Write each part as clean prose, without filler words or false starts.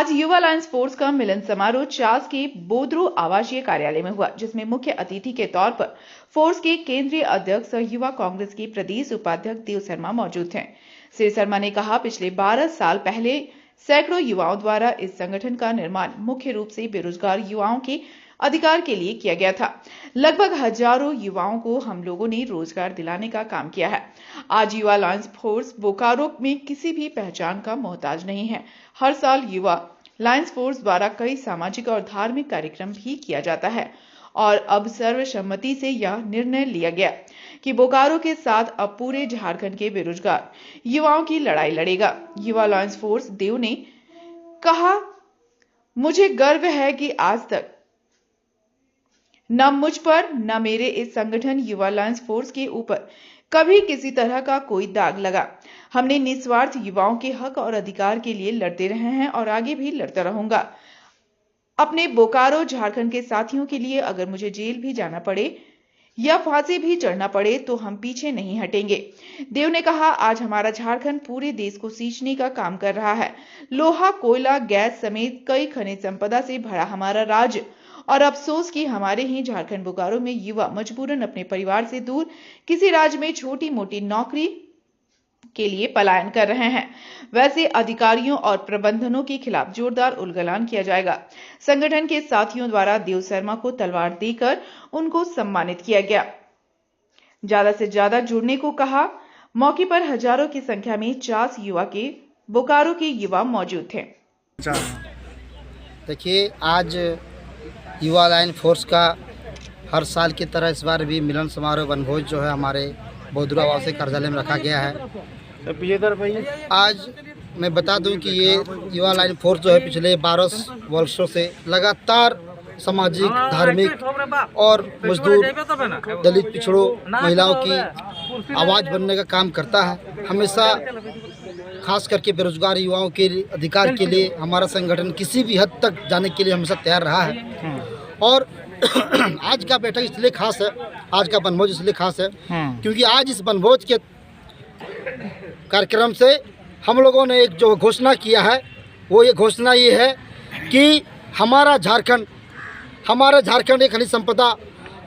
आज युवा Lions force का मिलन समारोह चास के बोद्रो आवासीय कार्यालय में हुआ, जिसमें मुख्य अतिथि के तौर पर फोर्स के केंद्रीय अध्यक्ष और युवा कांग्रेस के प्रदेश उपाध्यक्ष देव शर्मा मौजूद थे। श्री शर्मा ने कहा, पिछले 12 साल पहले सैकड़ों युवाओं द्वारा इस संगठन का निर्माण मुख्य रूप से बेरोजगार युवाओं के अधिकार के लिए किया गया था। लगभग हजारों युवाओं को हम लोगों ने रोजगार दिलाने का काम किया है। आज युवा लायंस फोर्स बोकारो में किसी भी पहचान का मोहताज नहीं है। हर साल युवा लायंस फोर्स द्वारा कई सामाजिक और धार्मिक कार्यक्रम भी किया जाता है और अब सर्वसम्मति से यह निर्णय लिया गया कि बोकारो के साथ अब पूरे झारखंड के बेरोजगार युवाओं की लड़ाई लड़ेगा। युवा लायंस फोर्स देव ने कहा, मुझे गर्व है कि आज तक न मुझ पर न मेरे इस संगठन युवा लायंस फोर्स के ऊपर कभी किसी तरह का कोई दाग लगा। हमने निस्वार्थ युवाओं के हक और अधिकार के लिए लड़ते रहे हैं और आगे भी लड़ता रहूंगा। अपने बोकारो झारखंड के साथियों के लिए अगर मुझे जेल भी जाना पड़े या फांसी भी चढ़ना पड़े तो हम पीछे नहीं हटेंगे। देव ने कहा, आज हमारा झारखंड पूरे देश को सींचने का काम कर रहा है। लोहा, कोयला, गैस समेत कई खनिज संपदा से भरा हमारा राज्य, और अफसोस कि हमारे ही झारखंड बोकारो में युवा मजबूरन अपने परिवार से दूर किसी राज्य में छोटी मोटी नौकरी के लिए पलायन कर रहे हैं। वैसे अधिकारियों और प्रबंधनों के खिलाफ जोरदार उलगलान किया जाएगा। संगठन के साथियों द्वारा देव शर्मा को तलवार देकर उनको सम्मानित किया गया। ज्यादा से ज्यादा जुड़ने को कहा। मौके पर हजारों की संख्या में चास युवा के बोकारो के युवा मौजूद थे। देखिए, आज युवा लायंस फोर्स का हर साल की तरह इस बार भी मिलन समारोह वनभोज जो है हमारे बोद्रो आवासीय कार्यालय में रखा गया है। आज मैं बता दूं कि ये युवा लायंस फोर्स जो है पिछले 12 वर्षों से लगातार सामाजिक, धार्मिक और मजदूर, दलित, पिछड़ों, महिलाओं की आवाज़ बनने का काम करता है। हमेशा खास करके बेरोजगार युवाओं के अधिकार के लिए हमारा संगठन किसी भी हद तक जाने के लिए हमेशा तैयार रहा है। और आज का बैठक इसलिए खास है, आज का वनभोज इसलिए खास है क्योंकि आज इस वनभोज के कार्यक्रम से हम लोगों ने एक जो घोषणा किया है, वो ये घोषणा ये है कि हमारा झारखंड एक खनिज संपदा,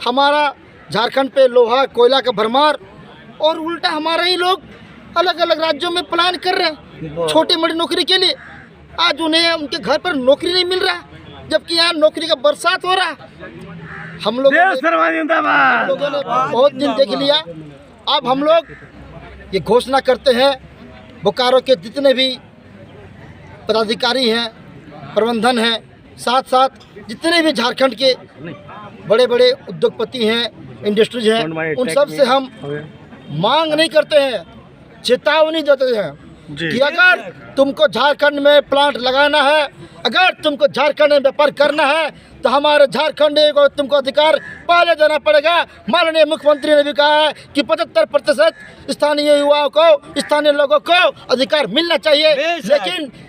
हमारा झारखंड पे लोहा, कोयला का भरमार, और उल्टा हमारे ही लोग अलग अलग राज्यों में प्लान कर रहे हैं छोटी मोटी नौकरी के लिए। आज उन्हें उनके घर पर नौकरी नहीं मिल रहा, जबकि यहाँ नौकरी का बरसात हो रहा है। हम लोगों ने बहुत दिन देख लिया। अब हम लोग ये घोषणा करते हैं, बोकारो के जितने भी पदाधिकारी हैं, प्रबंधन हैं, साथ साथ जितने भी झारखंड के बड़े बड़े उद्योगपति हैं, इंडस्ट्रीज हैं, उन सब से हम मांग नहीं करते हैं, चेतावनी देते हैं कि अगर तुमको झारखंड में प्लांट लगाना है, अगर तुमको झारखंड में व्यापार करना है, तो हमारे झारखंड को तुमको अधिकार पहले देना पड़ेगा। माननीय मुख्यमंत्री ने भी कहा है कि 75% स्थानीय युवाओं को, स्थानीय लोगों को अधिकार मिलना चाहिए।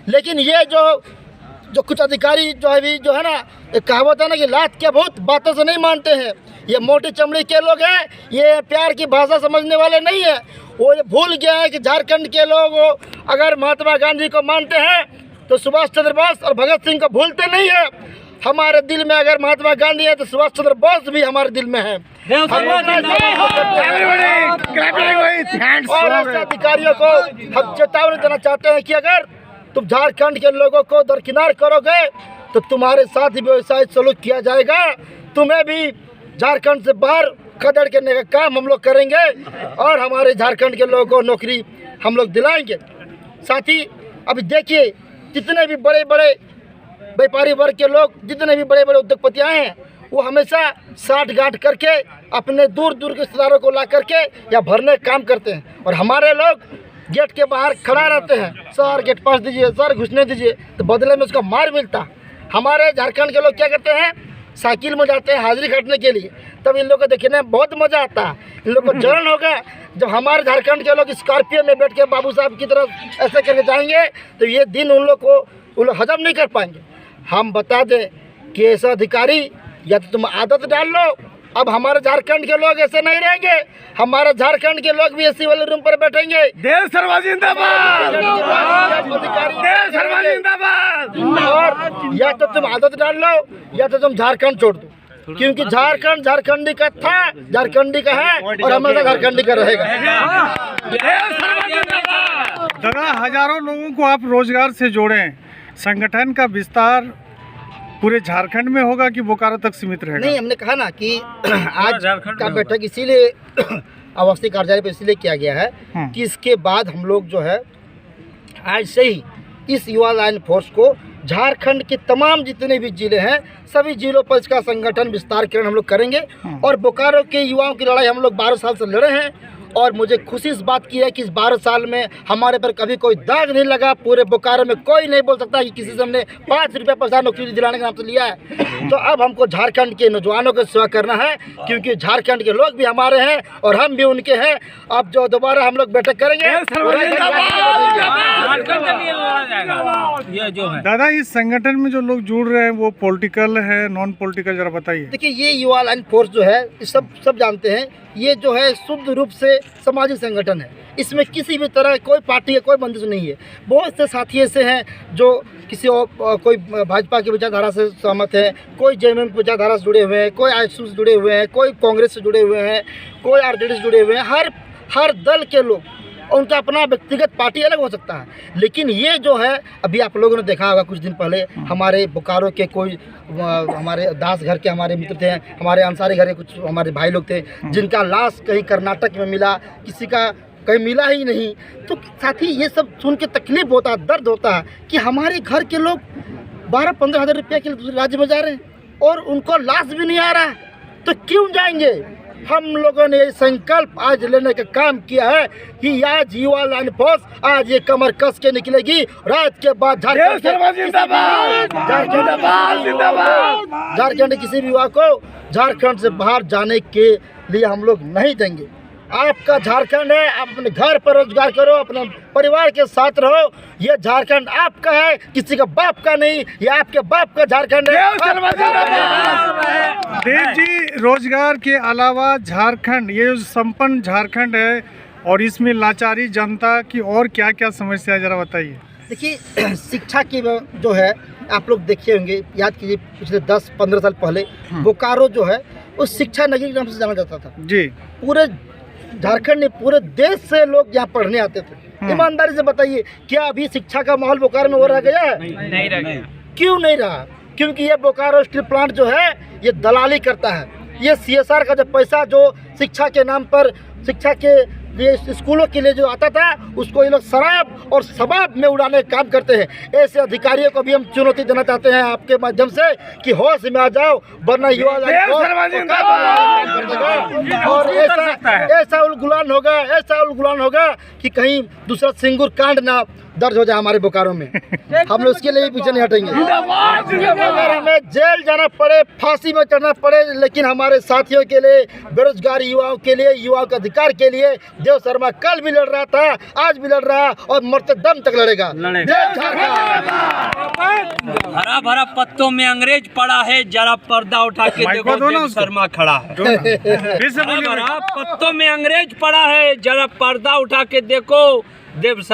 लेकिन ये जो कुछ अधिकारी जो है ना, एक कहावत है ना कि लात के भूत बातों से नहीं मानते हैं। ये मोटी चमड़ी के लोग हैं, ये प्यार की भाषा समझने वाले नहीं है। वो ये भूल गया है कि झारखंड के लोग अगर महात्मा गांधी को मानते हैं तो सुभाष चंद्र बोस और भगत सिंह को भूलते नहीं है। हमारे दिल में अगर महात्मा गांधी है तो सुभाष चंद्र बोस भी हमारे दिल में है। और ऐसे अधिकारियों को हम चेतावनी देना चाहते हैं कि अगर तुम झारखंड के लोगों को दरकिनार करोगे तो तुम्हारे साथ ही व्यवसाय सलूक किया जाएगा। तुम्हें भी झारखंड से बाहर खदेड़ करने का काम हम लोग करेंगे और हमारे झारखंड के लोगों को नौकरी हम लोग दिलाएंगे। साथ ही अभी देखिए, जितने भी बड़े बड़े व्यापारी वर्ग के लोग, जितने भी बड़े बड़े उद्योगपति आए हैं, वो हमेशा साठ गांठ करके अपने दूर दूर के रिश्तेदारों को ला करके या भरने काम करते हैं, और हमारे लोग गेट के बाहर खड़ा रहते हैं, सर गेट पास दीजिए, सर घुसने दीजिए, तो बदले में उसका मार मिलता। हमारे झारखंड के लोग क्या करते हैं, साइकिल में जाते हैं हाजिरी काटने के लिए, तब इन लोग को देखने में बहुत मज़ा आता है। इन लोग को जलन होगा जब हमारे झारखंड के लोग स्कॉर्पियो में बैठ के बाबू साहब की तरफ ऐसे करके जाएंगे, तो ये दिन उन लोग हजम नहीं कर पाएंगे। हम बता दें कि ऐसा अधिकारी या तो तुम आदत डाल लो, अब हमारे झारखंड के लोग ऐसे नहीं रहेंगे, हमारे झारखंड के लोग भी एसी वाले रूम पर बैठेंगे। देव शर्मा जिंदाबाद, देव शर्मा जिंदाबाद। या तो तुम आदत डाल लो या तो तुम झारखंड छोड़ दो, क्योंकि झारखंड झारखंडी का था, झारखंडी का है और हमेशा झारखंडी का रहेगा। दादा, हजारों लोगों को आप रोजगार से जोड़ें, संगठन का विस्तार पूरे झारखंड में होगा कि बोकारो तक सीमित रहेगा? नहीं, हमने कहा ना कि आज का बैठक इसीलिए आवासीय कार्यालय पर इसलिए किया गया है कि इसके बाद हम लोग जो है आज से ही इस युवा लाइन फोर्स को झारखंड के तमाम जितने भी जिले हैं सभी जिलों पर इसका संगठन विस्तारीकरण हम लोग करेंगे। और बोकारो के युवाओं की लड़ाई हम लोग 12 साल से लड़े हैं और मुझे खुशी इस बात की है कि इस 12 साल में हमारे पर कभी कोई दाग नहीं लगा। पूरे बोकारो में कोई नहीं बोल सकता कि किसी से हमने 5 रुपये पैसा नौकरी दिलाने का नाम तो लिया है। तो अब हमको झारखंड के नौजवानों की सेवा करना है, क्योंकि झारखंड के लोग भी हमारे हैं और हम भी उनके हैं। अब जो दोबारा हम लोग बैठक करेंगे दादा, इस संगठन में जो लोग जुड़ रहे हैं वो पॉलिटिकल है, नॉन पॉलिटिकल, जरा बताइए। देखिए, ये युवा लाइन फोर्स जो है सब जानते हैं, ये जो है शुद्ध रूप से सामाजिक संगठन है। इसमें किसी भी तरह कोई पार्टी या कोई बंदिश नहीं है। बहुत से साथी ऐसे हैं जो किसी और कोई भाजपा की विचारधारा से सहमत है, कोई जेएमएम की विचारधारा से जुड़े हुए हैं, कोई आईएसयू से जुड़े हुए हैं, कोई कांग्रेस से जुड़े हुए हैं, कोई आरजेडी से जुड़े हुए हैं। हर दल के लोग, उनका अपना व्यक्तिगत पार्टी अलग हो सकता है, लेकिन ये जो है, अभी आप लोगों ने देखा होगा कुछ दिन पहले हमारे बोकारो के कोई हमारे दास घर के हमारे मित्र थे, हमारे अंसारी घर के कुछ हमारे भाई लोग थे जिनका लाश कहीं कर्नाटक में मिला, किसी का कहीं मिला ही नहीं। तो साथी, ये सब सुन के तकलीफ होता है, दर्द होता है कि हमारे घर के लोग 12-15 हज़ार रुपये के लिए दूसरे राज्य में जा रहे हैं और उनको लाश भी नहीं आ रहा है, तो क्यों जाएंगे? हम लोगों ने ये संकल्प आज लेने का काम किया है कि आज युवा लाइन फोर्स आज ये कमर कस के निकलेगी। रात के बाद झारखंड किसी भी युवा को झारखंड से बाहर जाने के लिए हम लोग नहीं देंगे। आपका झारखंड है, आप अपने घर पर रोजगार करो, अपने परिवार के साथ रहो। ये झारखंड आपका है, किसी का बाप का नहीं, ये आपके बाप का झारखंड है। देव जी, रोजगार के अलावा झारखंड, ये जो संपन्न झारखंड है और इसमें लाचारी जनता की और क्या क्या समस्या है, जरा बताइए। देखिए, शिक्षा की जो है, आप लोग देखे होंगे, याद कीजिए पिछले 10-15 साल पहले बोकारो जो है उस शिक्षा नगरी के नाम से जाना जाता था जी। पूरे झारखंड में, पूरे देश से लोग यहाँ पढ़ने आते थे। ईमानदारी से बताइए, क्या अभी शिक्षा का माहौल बोकारो में हो रह गया है? नहीं रह गया। क्यों नहीं रहा? क्योंकि ये बोकारो स्टील प्लांट जो है ये दलाली करता है। ये CSR का जो पैसा जो शिक्षा के नाम पर, शिक्षा के लिए, स्कूलों के लिए जो आता था, उसको ये लोग शराब और शबाब में उड़ाने का काम करते हैं। ऐसे अधिकारियों को भी हम चुनौती देना चाहते हैं आपके माध्यम से कि होश में आ जाओ, वरना युवा और ऐसा उलगुलान होगा कि कहीं दूसरा सिंगूर कांड ना दर्ज हो जाए हमारे बोकारो में। हम लोग उसके लिए पीछे नहीं हटेंगे। अगर हमें जेल जाना पड़े, फांसी में चढ़ना पड़े, लेकिन हमारे साथियों के लिए, बेरोजगार युवाओं के लिए, युवाओं के अधिकार के लिए देव शर्मा कल भी लड़ रहा था, आज भी लड़ रहा और मरते दम तक लड़ेगा। हरा भरा पत्तों में अंग्रेज पड़ा है, जरा पर्दा उठा के देखो, देव शर्मा खड़ा है। हरा भरा पत्तों में अंग्रेज पड़ा है, जरा पर्दा उठा के देखो, देव शर्मा